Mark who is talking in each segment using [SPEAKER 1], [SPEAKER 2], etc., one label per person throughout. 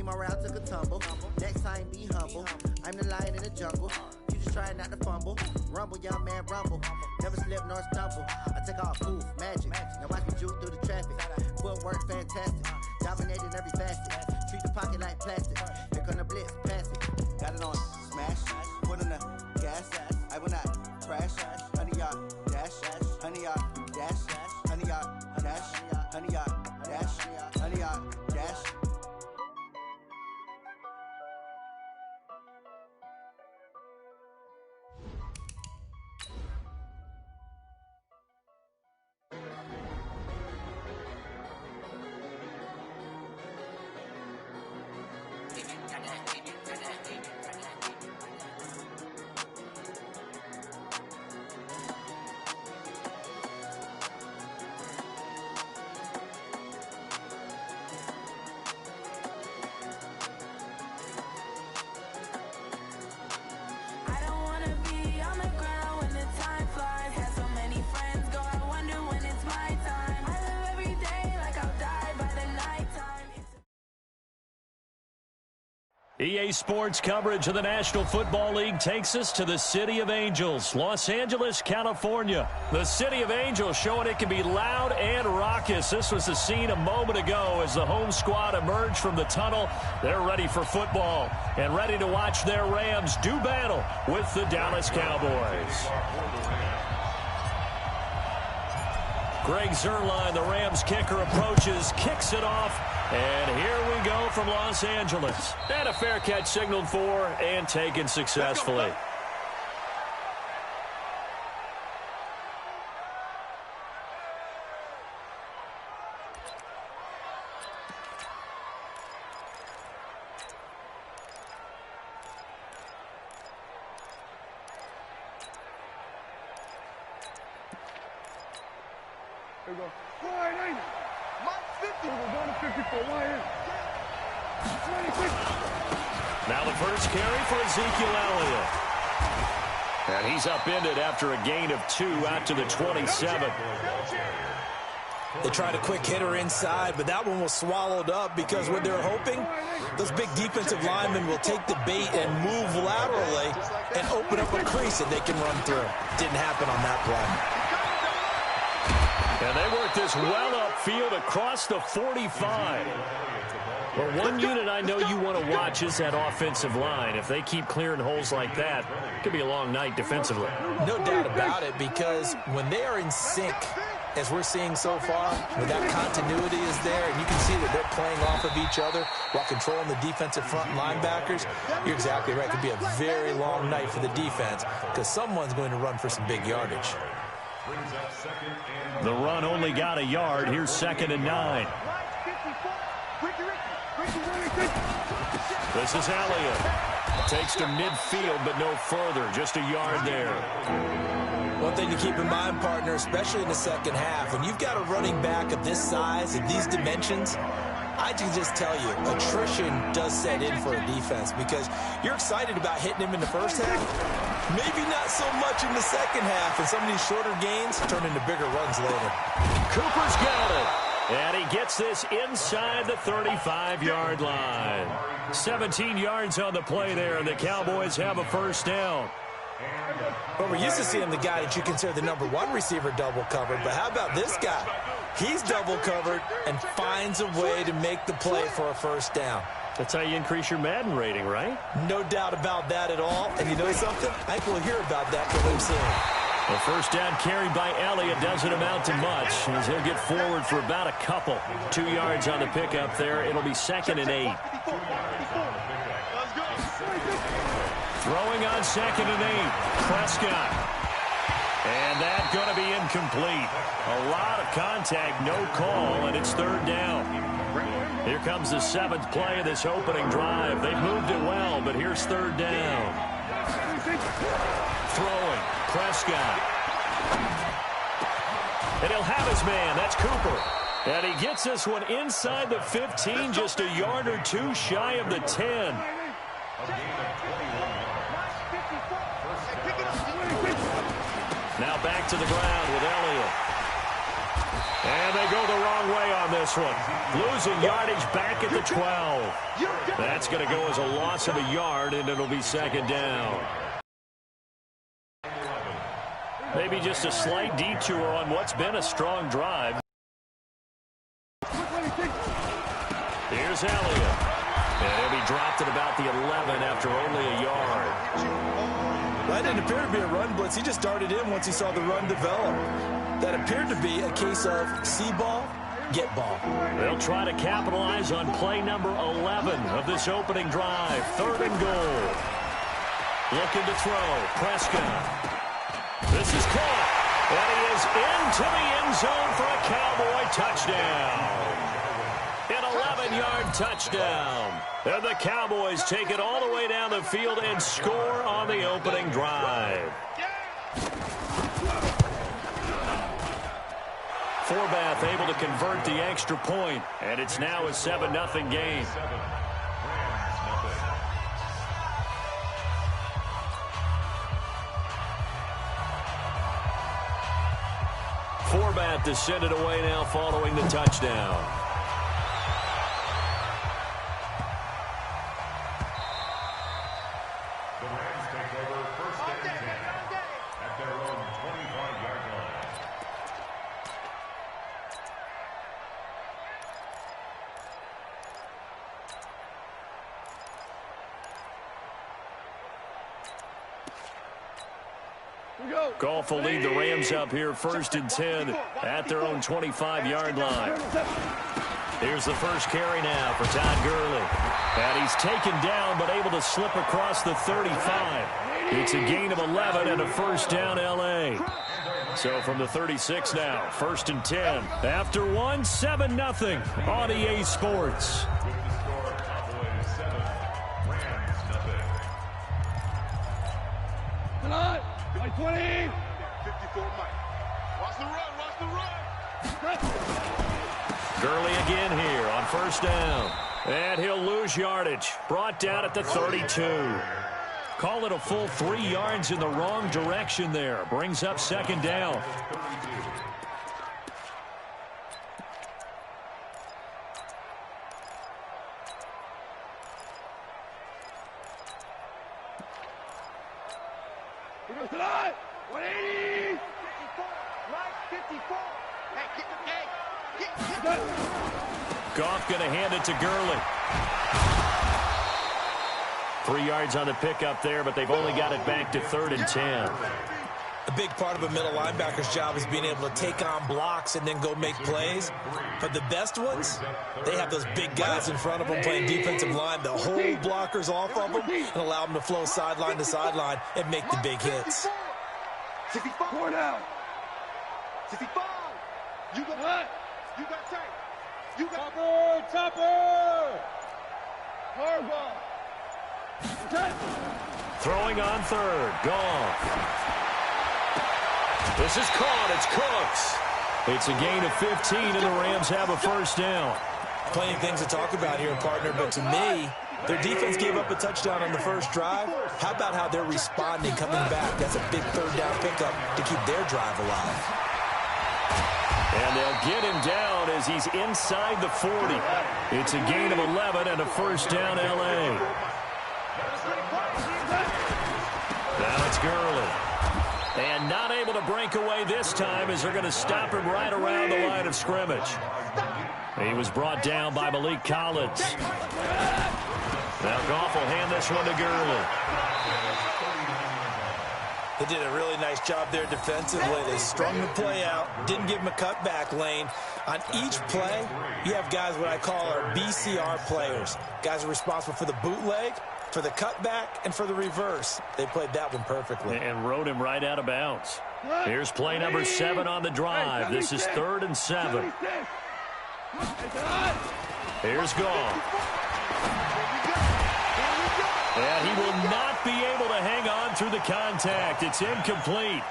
[SPEAKER 1] Came around, took a tumble. Next time, be humble. I'm the lion in the jungle. You just try not to fumble. Rumble, young man, rumble. Never slip nor stumble. I take off, move, magic. Now watch me juke through the traffic. Footwork, fantastic. Dominating every facet. Treat the pocket like plastic. Here come the blitz, pass it. Got it on, smash. Put on the gas. I will not crash. Honey yard, dash. Honey yard, dash. Honey yard, dash. Honey yard, dash. Honey yard, dash.
[SPEAKER 2] EA Sports coverage of the National Football League takes us to the City of Angels, Los Angeles, California. The City of Angels showing it can be loud and raucous. This was the scene a moment ago as the home squad emerged from the tunnel. They're ready for football and ready to watch their Rams do battle with the Dallas Cowboys. Greg Zuerlein, the Rams kicker, approaches, kicks it off, and here we go from Los Angeles. And a fair catch signaled for and taken successfully.
[SPEAKER 3] There we go. Wide 80. Mike 50. We're going to 54. Wide 80. 26.
[SPEAKER 2] Now the first carry for Ezekiel Elliott. And he's upended after a gain of 2 out to the 27.
[SPEAKER 4] They tried a quick hitter inside, but that one was swallowed up because what they're hoping, those big defensive linemen will take the bait and move laterally and open up a crease that they can run through. Didn't happen on that play.
[SPEAKER 2] And they work this well upfield across the 45. Well, one unit I know you want to watch is that offensive line. If they keep clearing holes like that, it could be a long night defensively.
[SPEAKER 4] No doubt about it, because when they are in sync, as we're seeing so far, when that continuity is there, and you can see that they're playing off of each other while controlling the defensive front linebackers, you're exactly right. It could be a very long night for the defense because someone's going to run for some big yardage.
[SPEAKER 2] The run only got a yard. Here's 2nd and 9. This is Elliott. Takes to midfield, but no further. Just a yard there.
[SPEAKER 4] One thing to keep in mind, partner, especially in the second half, when you've got a running back of this size and these dimensions, I can just tell you, attrition does set in for a defense because you're excited about hitting him in the first half. Maybe not so much in the second half, and some of these shorter gains turn into bigger runs later.
[SPEAKER 2] Cooper's got it. And he gets this inside the 35-yard line. 17 yards on the play there, and the Cowboys have a first down.
[SPEAKER 4] But we're used to seeing the guy that you consider the number 1 receiver double covered. But how about this guy? He's double covered and finds a way to make the play for a first down.
[SPEAKER 2] That's how you increase your Madden rating, right?
[SPEAKER 4] No doubt about that at all. And you know something? I think we'll hear about that from him soon.
[SPEAKER 2] The first down carry by Elliott doesn't amount to much as he'll get forward for about a couple. 2 yards on the pickup there. It'll be 2nd and 8. Throwing on 2nd and 8. Prescott. And that's going to be incomplete. A lot of contact, no call, and it's 3rd down. Here comes the 7th play of this opening drive. They've moved it well, but here's 3rd down. Throwing. Prescott. And he'll have his man. That's Cooper. And he gets this one inside the 15, just a yard or 2 shy of the 10. Now back to the ground with Elliott. And they go the wrong way on this one. Losing yardage back at the 12. That's going to go as a loss of a yard, and it'll be second down. Maybe just a slight detour on what's been a strong drive. Here's Elliott. And he'll be dropped at about the 11 after only a yard.
[SPEAKER 4] That didn't appear to be a run blitz. He just darted in once he saw the run develop. That appeared to be a case of see ball, get ball.
[SPEAKER 2] They'll try to capitalize on play number 11 of this opening drive. 3rd and goal. Looking to throw. Prescott. This is caught. And he is into the end zone for a Cowboy touchdown. An 11-yard touchdown. And the Cowboys take it all the way down the field and score on the opening drive. Forbath able to convert the extra point, and it's now a 7-0 game. Forbath to send it away now following the touchdown.
[SPEAKER 5] The Rams take over 1st and 10 at their own 25-yard line.
[SPEAKER 2] Goff will lead the Rams up here 1st and 10 at their own 25-yard line. Here's the first carry now for Todd Gurley. And he's taken down but able to slip across the 35. It's a gain of 11 and a first down L.A. So from the 36 now, 1st and 10. After 1, 7-0 on EA Sports.
[SPEAKER 5] With the score, Cowboys 7, Rams 0.
[SPEAKER 3] Tonight, like 20.
[SPEAKER 6] 54 Mike. Watch the run, watch the run.
[SPEAKER 2] Gurley again here on 1st down. And he'll lose yardage. Brought down at the 32. Call it a full 3 yards in the wrong direction there. Brings up 2nd down.
[SPEAKER 3] Tonight, 180.
[SPEAKER 6] 54, right, 54. Hey, get.
[SPEAKER 2] Goff going to hand it to Gurley. 3 yards on the pickup there, but they've only got it back to 3rd and 10.
[SPEAKER 4] A big part of a middle linebacker's job is being able to take on blocks and then go make plays. But the best ones, they have those big guys in front of them playing defensive line that hold blockers off of them and allow them to flow sideline to sideline and make the big hits.
[SPEAKER 6] 65.
[SPEAKER 3] 4 down.
[SPEAKER 6] 65. You got
[SPEAKER 3] What?
[SPEAKER 6] You got tight. You got
[SPEAKER 3] Topper. Hard ball.
[SPEAKER 2] Throwing on 3rd. Goff. This is caught. It's Cooks. It's a gain of 15, and the Rams have a first down.
[SPEAKER 4] Plenty of things to talk about here, partner, but to me, their defense gave up a touchdown on the first drive. How about how they're responding, coming back? That's a big 3rd down pickup to keep their drive alive.
[SPEAKER 2] And they'll get him down as he's inside the 40. It's a gain of 11 and a first down L.A. Now it's Gurley. And not able to break away this time as they're going to stop him right around the line of scrimmage. He was brought down by Malik Collins. Now Goff will hand this one to Gurley.
[SPEAKER 4] They did a really nice job there defensively. They strung the play out, didn't give him a cutback lane. On each play, you have guys what I call our BCR players. Guys are responsible for the bootleg, for the cutback, and for the reverse. They played that one perfectly.
[SPEAKER 2] And rode him right out of bounds. Here's play number 7 on the drive. This is 3rd and 7. Here's Goff. And he will not be able to hang on through the contact. It's incomplete.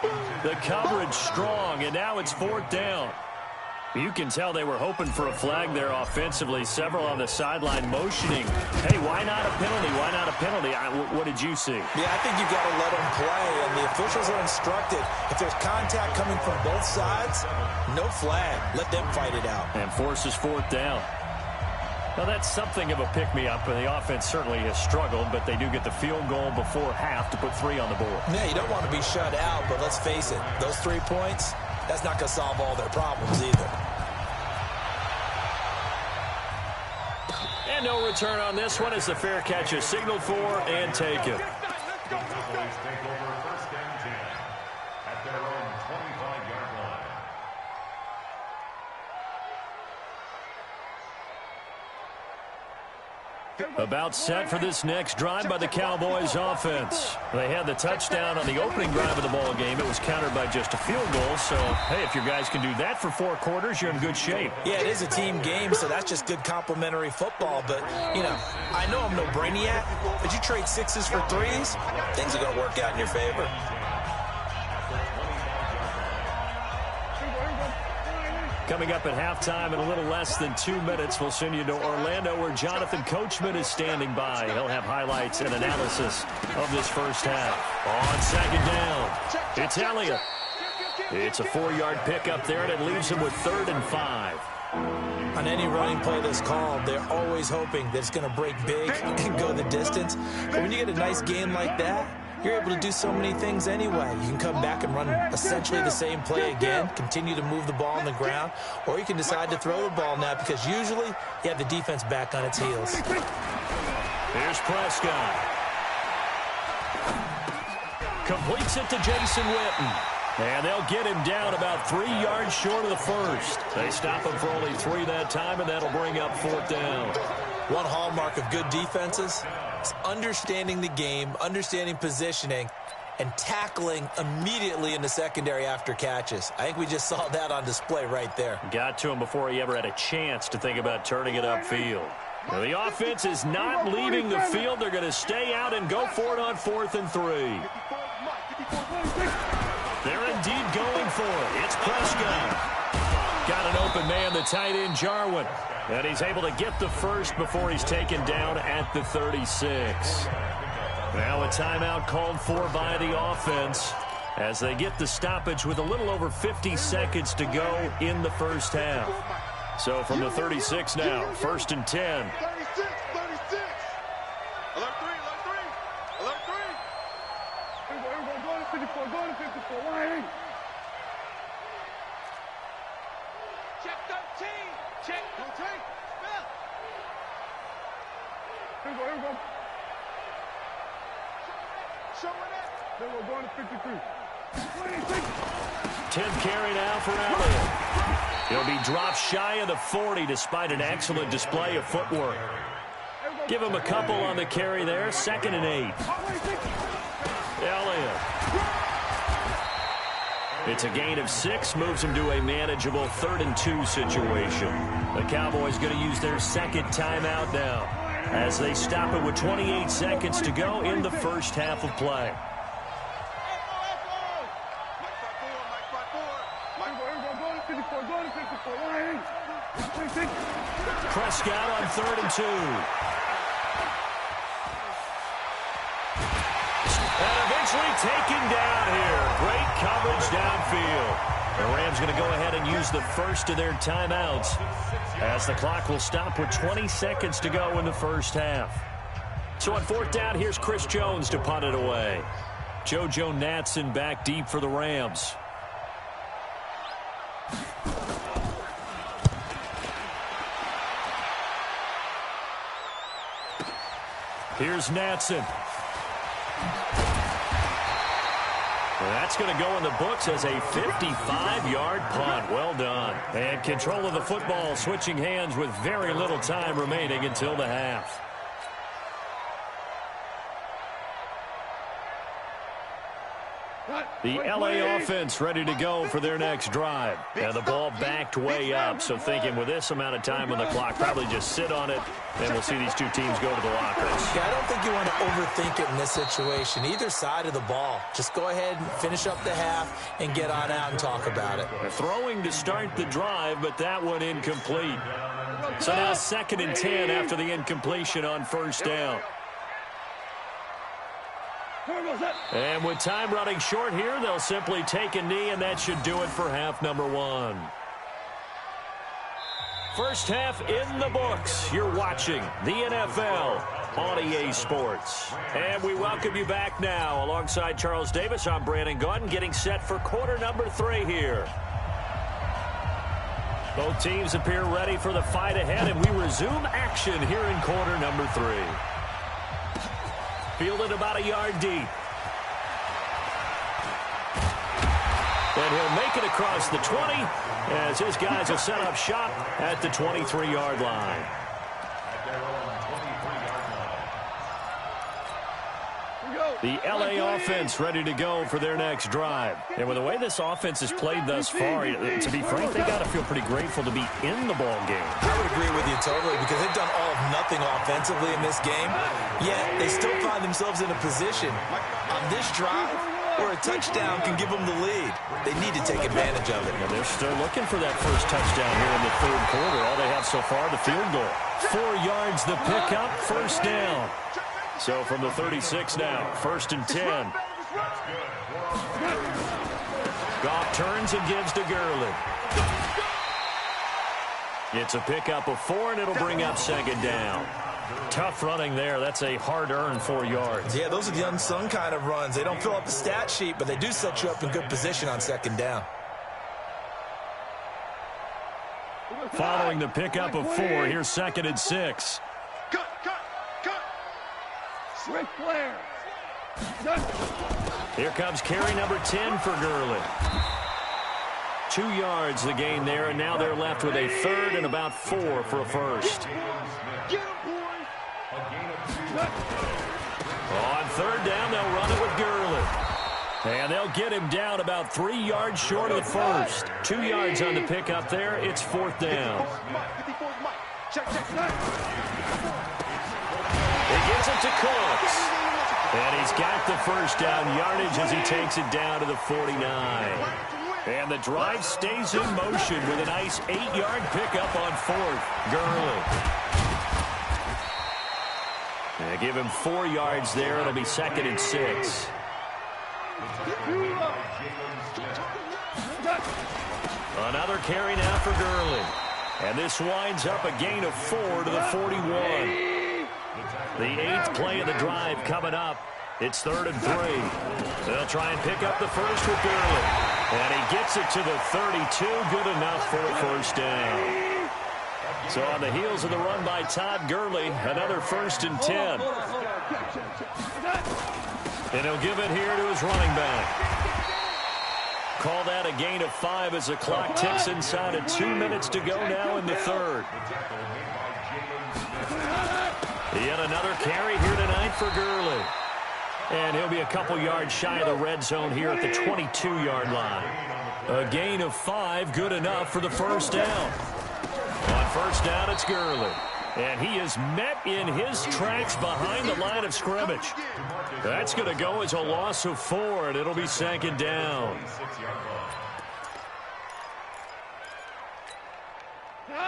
[SPEAKER 2] The coverage strong, and now it's 4th down. You can tell they were hoping for a flag there offensively. Several on the sideline motioning. Hey, why not a penalty? Why not a penalty? What did you see?
[SPEAKER 4] Yeah, I think you got to let them play, and the officials are instructed. If there's contact coming from both sides, no flag. Let them fight it out.
[SPEAKER 2] And forces fourth down. Now, that's something of a pick-me-up, and the offense certainly has struggled, but they do get the field goal before half to put 3 on the board.
[SPEAKER 4] Yeah, you don't want to be shut out, but let's face it, those 3 points, that's not going to solve all their problems either.
[SPEAKER 2] And no return on this one as the fair catch is signaled for and taken.
[SPEAKER 5] Cowboys take over first and 10 at their own 25-yard line.
[SPEAKER 2] About set for this next drive by the Cowboys offense. They had the touchdown on the opening drive of the ball game. It was countered by just a field goal. So, hey, if your guys can do that for 4 quarters, you're in good shape.
[SPEAKER 4] Yeah, it is a team game, so that's just good complementary football. But, you know, I know I'm no brainiac, but you trade 6s for 3s, things are going to work out in your favor.
[SPEAKER 2] Coming up at halftime in a little less than 2 minutes, we'll send you to Orlando where Jonathan Coachman is standing by. He'll have highlights and analysis of this first half. On second down, it's Elliott. It's a 4-yard pickup there, and it leaves him with 3rd and 5.
[SPEAKER 4] On any running play that's called, they're always hoping that it's going to break big and go the distance. But when you get a nice game like that, you're able to do so many things anyway. You can come back and run essentially the same play again, continue to move the ball on the ground, or you can decide to throw the ball now because usually you have the defense back on its heels.
[SPEAKER 2] Here's Prescott. Completes it to Jason Witten. And they'll get him down about 3 yards short of the first. They stop him for only 3 that time, and that'll bring up 4th down.
[SPEAKER 4] One hallmark of good defenses is understanding the game, understanding positioning, and tackling immediately in the secondary after catches. I think we just saw that on display right there.
[SPEAKER 2] Got to him before he ever had a chance to think about turning it upfield. Now, the offense is not leaving the field. They're going to stay out and go for it on 4th and 3. They're indeed going for it. It's Prescott. Got an open man, the tight end, Jarwin. And he's able to get the first before he's taken down at the 36. Now a timeout called for by the offense as they get the stoppage with a little over 50 seconds to go in the first half. So from the 36 now, 1st and 10.
[SPEAKER 6] 36. 11-3. 11-3.
[SPEAKER 3] Go to 54. Go to 54. Why?
[SPEAKER 6] Check 13. Check 13.
[SPEAKER 3] Here we go.
[SPEAKER 6] Show it up.
[SPEAKER 3] Then we're going to 53. 26.
[SPEAKER 2] 10th carry now for Elliott. He'll be dropped shy of the 40 despite an excellent display of footwork. Give him a couple on the carry there. 2nd and 8. Elliott. It's a gain of 6, moves him to a manageable 3rd and 2 situation. The Cowboys going to use their 2nd timeout now as they stop it with 28 seconds to go in the first half of play. Prescott on 3rd and 2. And eventually taken down here. Great coverage downfield. The Rams going to go ahead and use the first of their timeouts as the clock will stop with 20 seconds to go in the first half. So on 4th down, here's Chris Jones to punt it away. JoJo Natson back deep for the Rams. Here's Natson. That's going to go in the books as a 55-yard punt. Well done. And control of the football switching hands with very little time remaining until the half. The LA offense ready to go for their next drive. And the ball backed way up, so thinking with this amount of time on the clock, probably just sit on it, and we'll see these two teams go to the lockers.
[SPEAKER 4] Yeah, I don't think you want to overthink it in this situation. Either side of the ball. Just go ahead and finish up the half and get on out and talk about it.
[SPEAKER 2] Throwing to start the drive, but that one incomplete. So now 2nd and 10 after the incompletion on first down. And with time running short here, they'll simply take a knee, and that should do it for half number 1. First half in the books. You're watching the NFL on EA Sports. And we welcome you back now. Alongside Charles Davis, I'm Brandon Gaudin, getting set for quarter number 3 here. Both teams appear ready for the fight ahead, and we resume action here in quarter number 3. Fielded about a yard deep. And he'll make it across the 20 as his guys will set up shop at the 23-yard line. The LA offense ready to go for their next drive. And with the way this offense has played thus far, to be frank, they got to feel pretty grateful to be in the ball game.
[SPEAKER 4] I would agree with you totally, because they've done all of nothing offensively in this game, yet they still find themselves in a position on this drive where a touchdown can give them the lead. They need to take advantage of it.
[SPEAKER 2] And they're still looking for that first touchdown here in the 3rd quarter. All they have so far, the field goal. 4 yards the pickup, first down. So from the 36 now, 1st and 10. Goff turns and gives to Gurley. It's a pickup of 4, and it'll bring up 2nd down. Tough running there. That's a hard-earned 4 yards.
[SPEAKER 4] Yeah, those are the unsung kind of runs. They don't fill up the stat sheet, but they do set you up in good position on 2nd down.
[SPEAKER 2] Following the pickup of 4, here's 2nd and 6.
[SPEAKER 3] Ric Flair.
[SPEAKER 2] Here comes carry number 10 for Gurley. 2 yards the gain there, and now they're left with a 3rd and about 4 for a first. On 3rd down, they'll run it with Gurley. And they'll get him down about 3 yards short of the first. 2 yards on the pickup there. It's 4th down. He gives it to Cooks. And he's got the first down yardage as he takes it down to the 49. And the drive stays in motion with a nice 8-yard pickup on 4th. Gurley. They give him 4 yards there. It'll be 2nd and 6. Another carry now for Gurley. And this winds up a gain of 4 to the 41. The 8th play of the drive coming up. It's 3rd and 3. They'll try and pick up the first with Gurley. And he gets it to the 32. Good enough for a first down. So on the heels of the run by Todd Gurley, another 1st and 10. And he'll give it here to his running back. Call that a gain of 5 as the clock ticks inside of 2 minutes to go now in the 3rd. Yet another carry here tonight for Gurley. And he'll be a couple yards shy of the red zone here at the 22-yard line. A gain of 5, good enough for the first down. On first down, it's Gurley. And he is met in his tracks behind the line of scrimmage. That's going to go as a loss of 4, and it'll be 2nd down.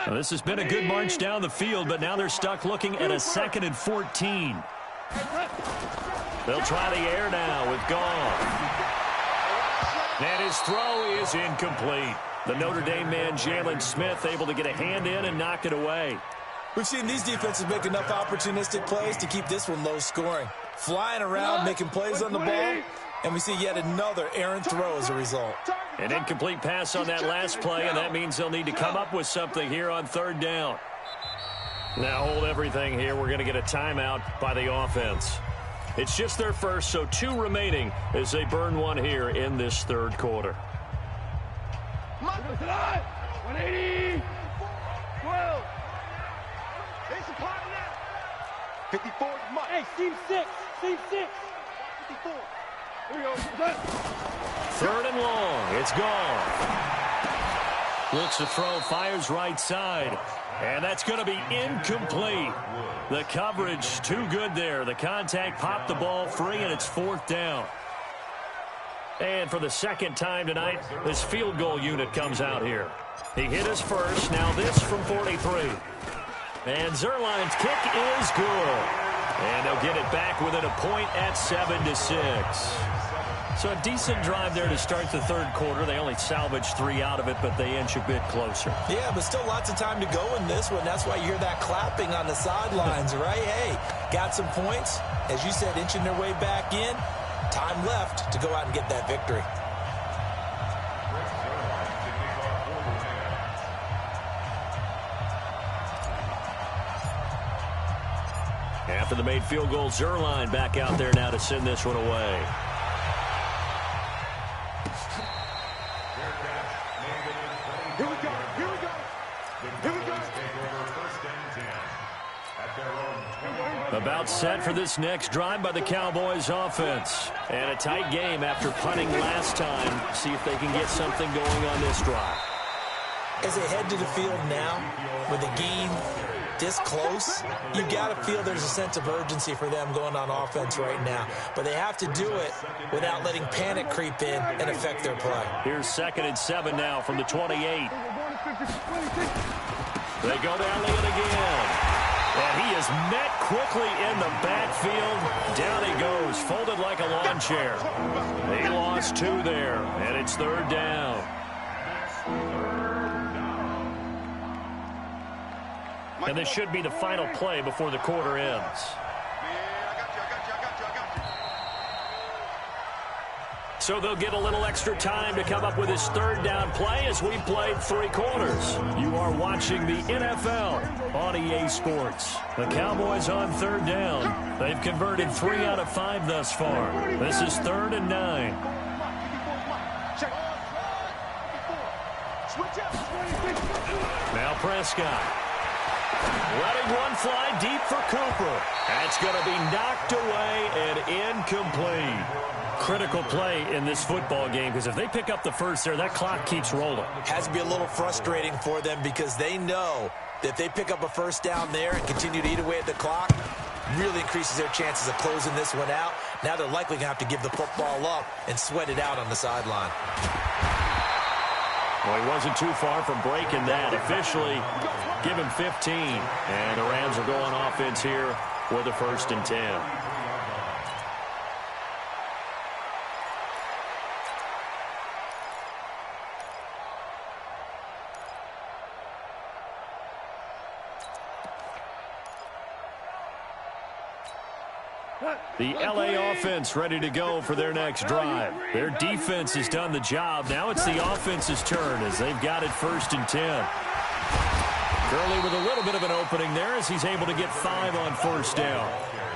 [SPEAKER 2] Now, this has been a good march down the field, but now they're stuck looking at a 2nd and 14. They'll try the air now with Goff. And his throw is incomplete. The Notre Dame man, Jalen Smith, able to get a hand in and knock it away.
[SPEAKER 4] We've seen these defenses make enough opportunistic plays to keep this one low scoring. Flying around, making plays on the ball, and we see yet another errant throw as a result.
[SPEAKER 2] An incomplete pass on that last play, and that means they'll need to come up with something here on 3rd down. Now hold everything here. We're going to get a timeout by the offense. It's just their first, so 2 remaining as they burn 1 here in this 3rd quarter.
[SPEAKER 3] 180. 12.
[SPEAKER 6] 54, Mike.
[SPEAKER 3] Hey, team 6. Team 6. 54.
[SPEAKER 2] Third and long. It's gone. Looks to throw, fires right side. And that's going to be incomplete. The coverage too good there. The contact popped the ball free, and it's fourth down. And for the second time tonight, this field goal unit comes out here. He hit his first. Now this from 43. And Zerline's kick is good. And they'll get it back within a point at 7-6. So a decent drive there to start the third quarter. They only salvaged 3 out of it, but they inch a bit closer.
[SPEAKER 4] Yeah, but still lots of time to go in this one. That's why you hear that clapping on the sidelines, right? Hey, got some points. As you said, inching their way back in. Time left to go out and get that victory.
[SPEAKER 2] After the made field goal, Zerline back out there now to send this one away.
[SPEAKER 3] Here we go. Here we go. Here we go.
[SPEAKER 2] About set for this next drive by the Cowboys offense. And a tight game after punting last time. See if they can get something going on this drive.
[SPEAKER 4] As they head to the field now, with the game this close, you got to feel there's a sense of urgency for them going on offense right now. But they have to do it without letting panic creep in and affect their play.
[SPEAKER 2] Here's 2nd and 7 now from the 28. They go to Elliott again. And he is met quickly in the backfield. Down he goes, folded like a lawn chair. He lost 2 there, and it's 3rd down. And this should be the final play before the quarter ends. So they'll get a little extra time to come up with his 3rd down play as we played 3 quarters. You are watching the NFL on EA Sports. The Cowboys on 3rd down. They've converted 3 out of 5 thus far. This is 3rd and 9. Now Prescott. Letting one fly deep for Cooper. That's going to be knocked away and incomplete. Critical play in this football game because if they pick up the first there, that clock keeps rolling.
[SPEAKER 4] Has to be a little frustrating for them because they know that if they pick up a first down there and continue to eat away at the clock, really increases their chances of closing this one out. Now they're likely going to have to give the football up and sweat it out on the sideline.
[SPEAKER 2] Well, he wasn't too far from breaking that. Officially, give him 15. And the Rams are going offense here with a 1st and 10. The LA offense ready to go for their next drive. Their defense has done the job. Now it's the offense's turn as they've got it 1st and 10. Gurley with a little bit of an opening there as he's able to get 5 on 1st down.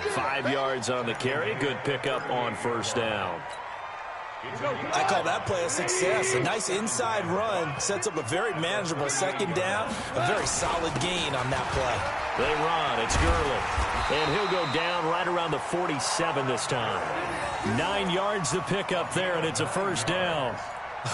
[SPEAKER 2] 5 yards on the carry. Good pickup on 1st down.
[SPEAKER 4] I call that play a success. A nice inside run sets up a very manageable 2nd down. A very solid gain on that play.
[SPEAKER 2] They run. It's Gurley. And he'll go down right around the 47 this time. 9 yards to pick up there, and it's a 1st down.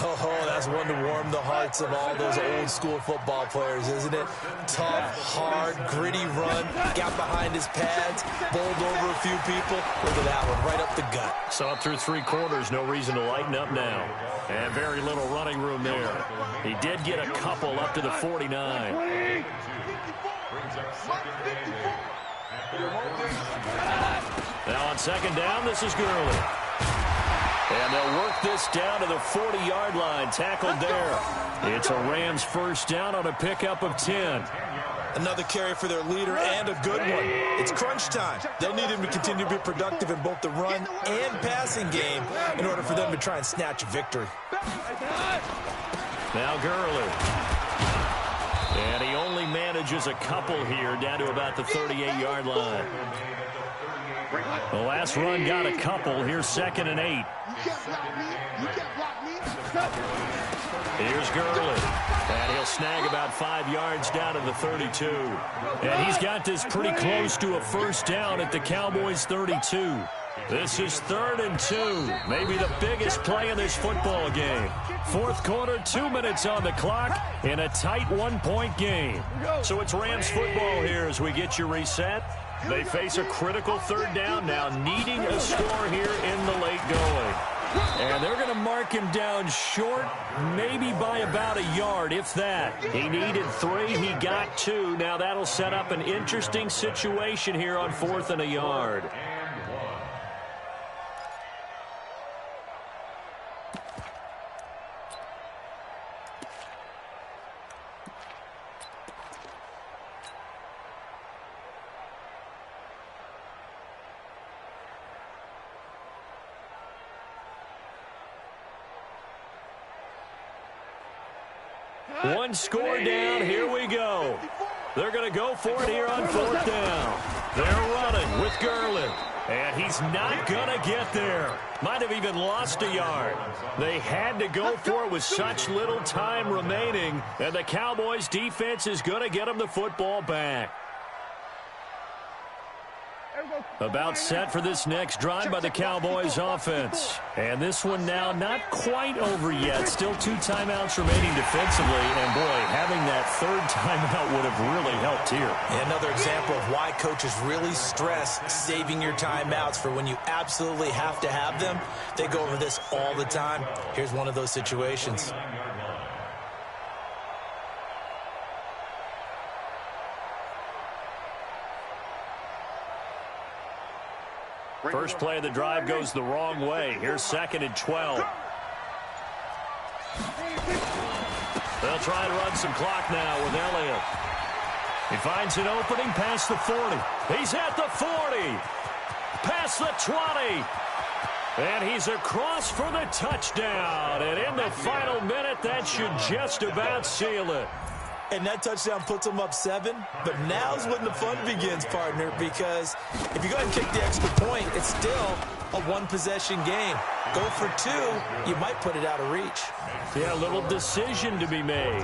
[SPEAKER 4] Oh, that's one to warm the hearts of all those old school football players, isn't it? Tough, hard, gritty run. Got behind his pads, bowled over a few people. Look at that one, right up the gut.
[SPEAKER 2] So up through 3 quarters, no reason to lighten up now. And very little running room there. He did get a couple up to the 49. Now on 2nd down, this is Gurley. And they'll work this down to the 40-yard line. Tackled there. It's a Rams 1st down on a pickup of 10.
[SPEAKER 4] Another carry for their leader and a good one. It's crunch time. They'll need him to continue to be productive in both the run and passing game in order for them to try and snatch a victory.
[SPEAKER 2] Now Gurley. And he only manages a couple here down to about the 38-yard line. The last run got a couple. Here's 2nd and 8. Here's Gurley. And he'll snag about 5 yards down to the 32. And he's got this pretty close to a 1st down at the Cowboys' 32. This is 3rd and 2. Maybe the biggest play in this football game. Fourth quarter, 2 minutes on the clock in a tight 1-point game. So it's Rams football here as we get you reset. They face a critical 3rd down now, needing a score here in the late going. And they're going to mark him down short, maybe by about a yard, if that. He needed 3. He got 2. Now that'll set up an interesting situation here on 4th and a yard. One score down. Here we go. They're going to go for it here on 4th down. They're running with Gurley. And he's not going to get there. Might have even lost a yard. They had to go for it with such little time remaining. And the Cowboys defense is going to get them the football back. About set for this next drive by the Cowboys offense. And this one now not quite over yet. Still 2 timeouts remaining defensively. And boy, having that 3rd timeout would have really helped here.
[SPEAKER 4] And another example of why coaches really stress saving your timeouts for when you absolutely have to have them. They go over this all the time. Here's one of those situations.
[SPEAKER 2] First play of the drive goes the wrong way. Here's 2nd and 12. They'll try and run some clock now with Elliott. He finds an opening past the 40. He's at the 40. Past the 20. And he's across for the touchdown. And in the final minute, that should just about seal it.
[SPEAKER 4] And that touchdown puts them up 7. But now's when the fun begins, partner, because if you go ahead and kick the extra point, it's still a 1-possession game. Go for 2, you might put it out of reach.
[SPEAKER 2] Yeah, a little decision to be made.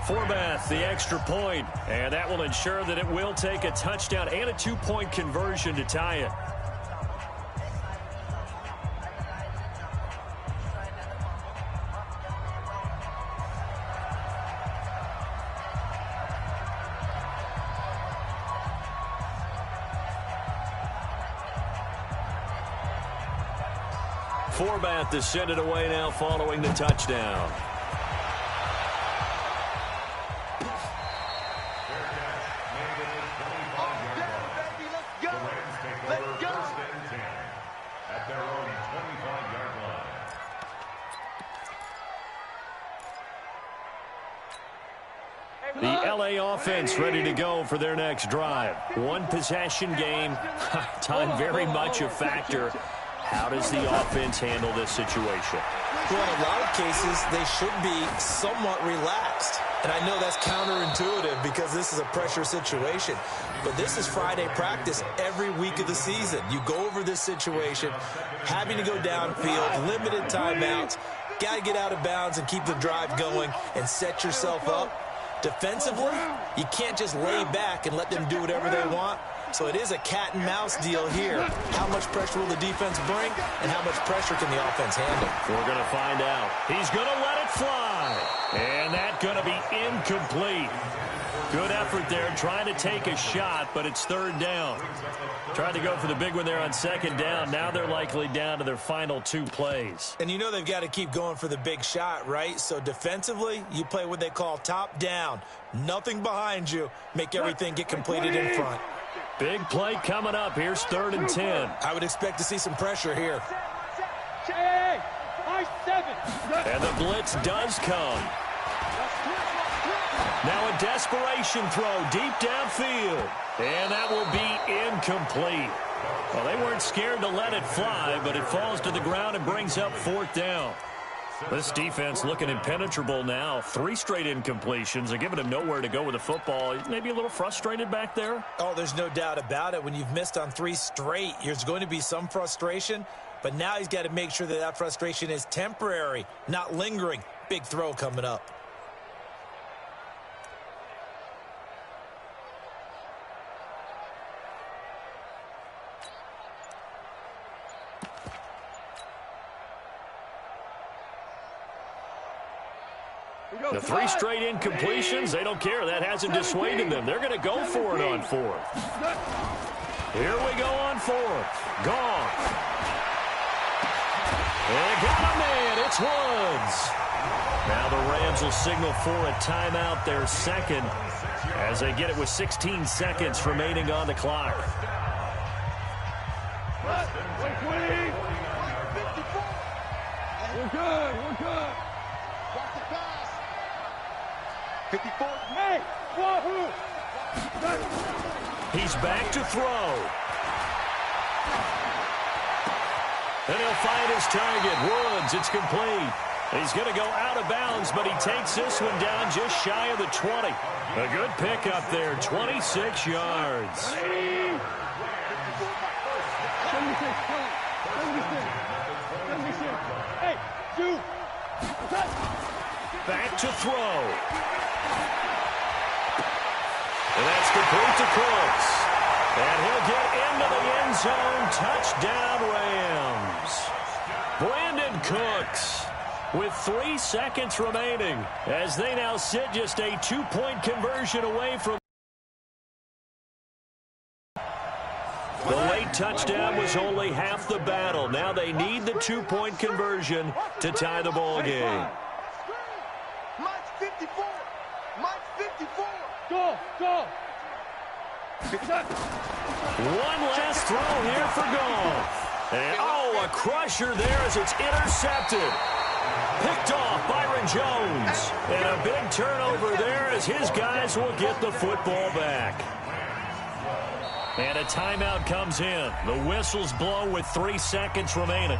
[SPEAKER 2] Forbath, the extra point, and that will ensure that it will take a touchdown and a 2-point conversion to tie it. Forbath to send it away now following the touchdown. The LA offense ready to go for their next drive. 1-possession game. Time very much a factor. How does the offense handle this situation?
[SPEAKER 4] Well, in a lot of cases, they should be somewhat relaxed. And I know that's counterintuitive because this is a pressure situation. But this is Friday practice every week of the season. You go over this situation, having to go downfield, limited timeouts, got to get out of bounds and keep the drive going and set yourself up. Defensively, you can't just lay back and let them do whatever they want. So it is a cat and mouse deal here. How much pressure will the defense bring, and how much pressure can the offense handle?
[SPEAKER 2] We're going to find out. He's going to let it fly. And that's going to be incomplete. Good effort there, trying to take a shot, but it's 3rd down. Tried to go for the big one there on 2nd down. Now they're likely down to their final 2 plays.
[SPEAKER 4] And you know they've got to keep going for the big shot, right? So defensively, you play what they call top down. Nothing behind you. Make everything get completed in front.
[SPEAKER 2] Big play coming up. Here's 3rd and 10.
[SPEAKER 4] I would expect to see some pressure here.
[SPEAKER 2] And the blitz does come. Now a desperation throw deep downfield. And that will be incomplete. Well, they weren't scared to let it fly, but it falls to the ground and brings up 4th down. This defense looking impenetrable now. 3 straight incompletions. They're giving him nowhere to go with the football. Maybe a little frustrated back there.
[SPEAKER 4] Oh, there's no doubt about it. When you've missed on 3 straight, there's going to be some frustration. But now he's got to make sure that that frustration is temporary, not lingering. Big throw coming up.
[SPEAKER 2] The 3 straight incompletions, they don't care. That hasn't dissuaded them. They're going to go for it on 4th. Here we go on 4th. Gone. And got a man. It's Woods. Now the Rams will signal for a timeout, their second, as they get it with 16 seconds remaining on the clock.
[SPEAKER 3] We're good. We're good.
[SPEAKER 6] Watch the pass. 54.
[SPEAKER 3] Hey, wahoo!
[SPEAKER 2] He's back to throw. And he'll find his target. Woods, it's complete. He's going to go out of bounds, but he takes this one down just shy of the 20. A good pickup there, 26 yards.
[SPEAKER 3] 76, 76. Hey, shoot!
[SPEAKER 2] Back to throw. And that's complete to Cooks. And he'll get into the end zone. Touchdown, Rams. Brandon Cooks with 3 seconds remaining as they now sit just a 2-point conversion away from. The late touchdown was only half the battle. Now they need the 2-point conversion to tie the ball game.
[SPEAKER 6] Mike's 54. Mike's 54.
[SPEAKER 3] Go!
[SPEAKER 2] One last throw here for Goff. And, a crusher there as it's intercepted. Picked off Byron Jones. And a big turnover there as his guys will get the football back. And a timeout comes in. The whistles blow with 3 seconds remaining.